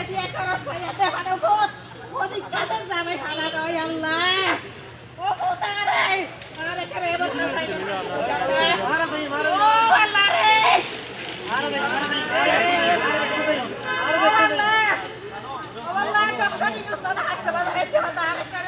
dia kalau saya teh pada bot. Mau dikasih sampai sana kau ya Allah. Oh putare. Ada kere berkasih kan. Oh Allah re. Allah dokter itu sudah harus pada cepat tarik kan.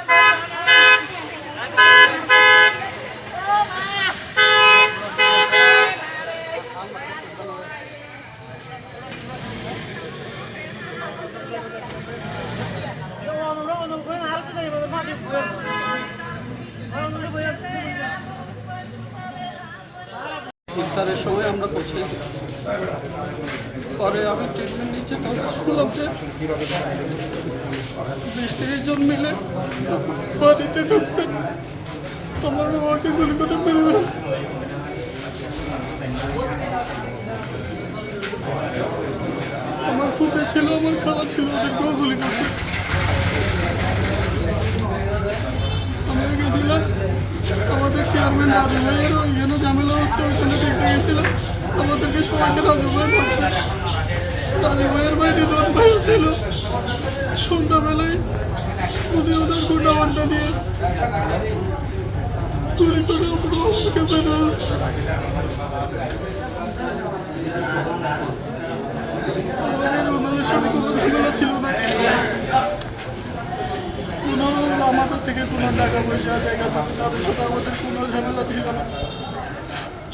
ইফতারের সময় আমরা পৌঁছেছি, পরে আমি treatment নিচ্ছি, তখন শুনলাম যে 20-30 জন মিলে বাড়িতে ঢুকছে, তোমার বাবাকে গুলি করে মেরে ফেলেছে। আমার ফুপে ছিল, আমার খালা ছিল, ওদেরকেও গুলি করছে। আমরা গেছিলাম আমাদের চেয়ারম্যান রাজু ভাইয়ের ওইখানে ঝামেলা হচ্ছে, ওইখানে দেখতে গেছিলাম। আমাদেরকে সবাইকে রাজু ভাই বলছে, রাজু ভাইয়ের ভাই রিদওয়ান ভাইও ছিল। সন্ধ্যাবেলায় উনি ওদের গুন্ডা বান্ডা নিয়ে গুলি করে আমাকে বের ওনাদের সাথে কোনো ঝামেলা ছিল না, কোনো আমাদের থেকে কোনো টাকা পয়সা জায়গা তাদের সাথে আমাদের কোনো ঝামেলা ছিল না।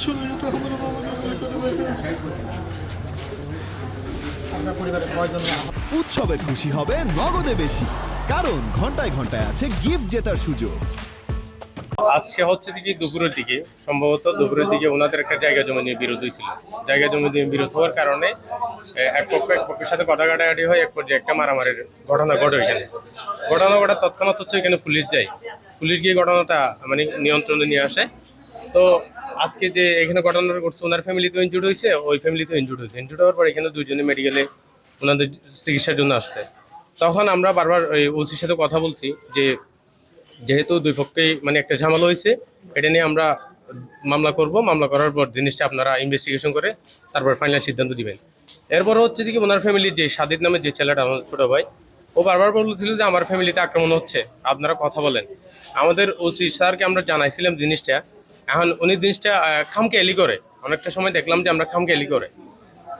শুধু এটা আমার বাবাকে গুলি করে বের করেছে। উৎসবের খুশি হবে নগদে বেশি, কারণ ঘন্টায় ঘন্টায় আছে গিফট জেতার সুযোগ। আজকে হচ্ছে কি দুপুরের দিকে, সম্ভবত দুপুরের দিকে ওনাদের একটা জায়গা জমি নিয়ে বিরোধ হয়েছিল। জায়গা জমি নিয়ে বিরোধ হওয়ার কারণে এক পক্ষের সাথে কথা কাটাকাটি হয়, এক পর্যায়ে একটা মারামারির ঘটনা ঘটে। ঘটনা ঘটা তৎক্ষণাৎ হচ্ছে এখানে পুলিশ যায়, পুলিশ গিয়ে ঘটনাটা মানে নিয়ন্ত্রণে নিয়ে আসে। তো আজকে যে এখানে ঘটনাটা ঘটছে, ওনার ফ্যামিলিতেও ইনজুর্ড হয়েছে, ওই ফ্যামিলিতেও ইনজুর্ড হয়েছে। ইনজুর্ড হওয়ার পর এখানে দুইজনে মেডিকেলে ওনাদের চিকিৎসার জন্য আসছে। তখন আমরা বারবার ওই ওসির সাথে কথা বলছি যে যেহেতু দুই পক্ষেই মানে একটা ঝামেলা হয়েছে, এটা নিয়ে আমরা মামলা করব, মামলা করার পর জিনিসটা আপনারা ইনভেস্টিগেশন করে তারপর ফাইনাল সিদ্ধান্ত দিবেন। এরপর হচ্ছে কি ওনার ফ্যামিলির যে সাদিদ নামে যে ছেলেটা, আমার ছোটো ভাই, ও বারবার বলছিল যে আমার ফ্যামিলিতে আক্রমণ হচ্ছে, আপনারা কথা বলেন। আমাদের ওসি স্যারকে আমরা জানাইছিলাম জিনিসটা, এখন উনি জিনিসটা খামখেয়ালি করে। অনেকটা সময় দেখলাম যে আমরা খামখেয়ালি করে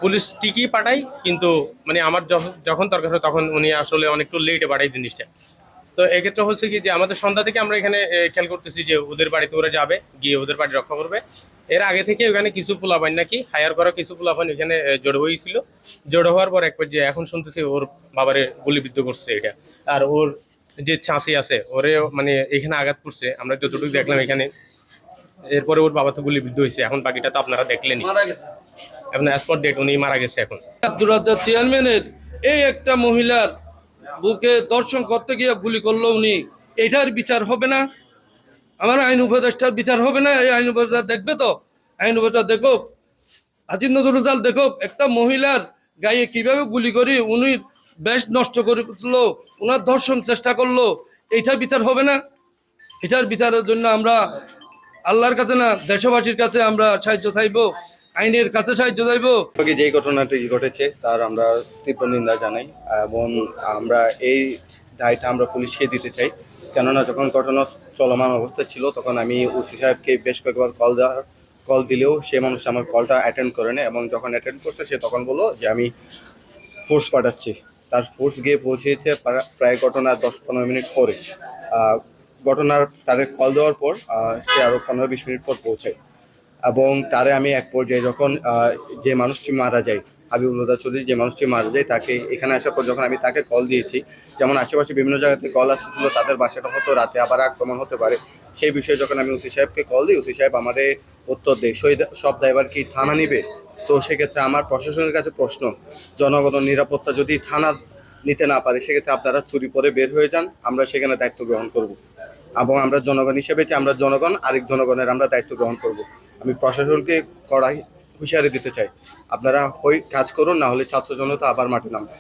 পুলিশ ঠিকই পাঠাই, কিন্তু মানে আমার যখন দরকার হয় তখন উনি আসলে অনেকটু লেটে পাঠাই জিনিসটা। তো এক্ষেত্রে হচ্ছে কি যে আমাদের সন্ধ্যা থেকে আমরা এখানে খেয়াল করতেছি যে ওদের বাড়িতে ওরা যাবে, গিয়ে ওদের বাড়ি রক্ষা করবে। এর আগে থেকে ওখানে কিছু পোলাপাইন নাকি হায়ার করা কিছু পোলাপাইন ওখানে জড়ো হয়েছিল। জড়ো হওয়ার পর এক পর্যায়ে এখন শুনতেছি ওর বাবারে গুলিবিদ্ধ করছে এটা, আর ওর যে চাষি আছে ওরে মানে এখানে আঘাত করছে আমরা যতটুকু দেখলাম এখানে। এরপরে ওর বাবা তো গুলিবিদ্ধ হয়েছে, এখন বাকিটা তো আপনারা দেখলেনি, এখন অ্যাজ পার ডেট উনি মারা গেছে। এখন আব্দুর রাজ্জাক চেয়ারম্যানের এই একটা মহিলার বুকে দর্শন করতে গিয়ে গুলি করলো উনি, এটার বিচার হবে না? আমার আইন উপদেষ্টার বিচার হবে না? এই আইন উপদেষ্টা দেখবে তো, আইন উপদেষ্টা দেখুক, আজিম নজরুল দেখুক একটা মহিলার গায়ে কিভাবে গুলি করি উনি বেশ নষ্ট করলো, ওনার ধর্ষণ চেষ্টা করলো, এইটা বিচার হবে না? এটার বিচারের জন্য আমরা আল্লাহর কাছে না দেশবাসীর কাছে আমরা সাহায্য চাইবো, আইনের কাছে সাহায্য চাইবো। যে ঘটনাটি ঘটেছে তার আমরা তীব্র নিন্দা জানাই এবং আমরা এই দায়টা আমরা পুলিশকে দিতে চাই। কেননা যখন ঘটনা চলমান অবস্থা ছিল তখন আমি ওসি সাহেবকে বেশ কয়েকবার কল দিলেও সে মানুষ আমার কলটা অ্যাটেন্ড করে না, এবং যখন অ্যাটেন্ড করছে সে তখন বললো যে আমি ফোর্স পাঠাচ্ছি। তার ফোর্স গিয়ে পৌঁছেছে প্রায় ঘটনার 10-15 মিনিট পরে। ঘটনার তারে কল দেওয়ার পর সে আরও 15-20 মিনিট পর পৌঁছায়, এবং তারে আমি এক পর্যায়ে যখন যে মানুষটি মারা যায়, হাবিবুল হুদা চৌধুরী যে মানুষটি মারা যায়, তাকে এখানে আসার পর যখন আমি তাকে কল দিয়েছি, যেমন আশেপাশে বিভিন্ন জায়গাতে কল আসতেছিল তাদের বাসাটা হয়তো রাতে আবার আক্রমণ হতে পারে, সেই বিষয়ে যখন আমি ওসি সাহেবকে কল দিই, ওসি সাহেব আমাদের উত্তর দেয় সব দায়ভার কি থানা নিবে। তো সেক্ষেত্রে আমার প্রশাসনের কাছে প্রশ্ন, জনগণের নিরাপত্তা যদি থানা নিতে না পারে সেক্ষেত্রে আপনারা চুরি করে বের হয়ে যান, আমরা সেখানে দায়িত্ব গ্রহণ করব, এবং আমরা জনগণ হিসেবে যে আমরা জনগণ আরেক জনগণের আমরা দায়িত্ব গ্রহণ করব। আমি প্রশাসনকে কড়াই হুঁশিয়ারি দিতে চাই, আপনারা ওই কাজ করুন, না হলে ছাত্র জনতা আবার মাঠে নামবে।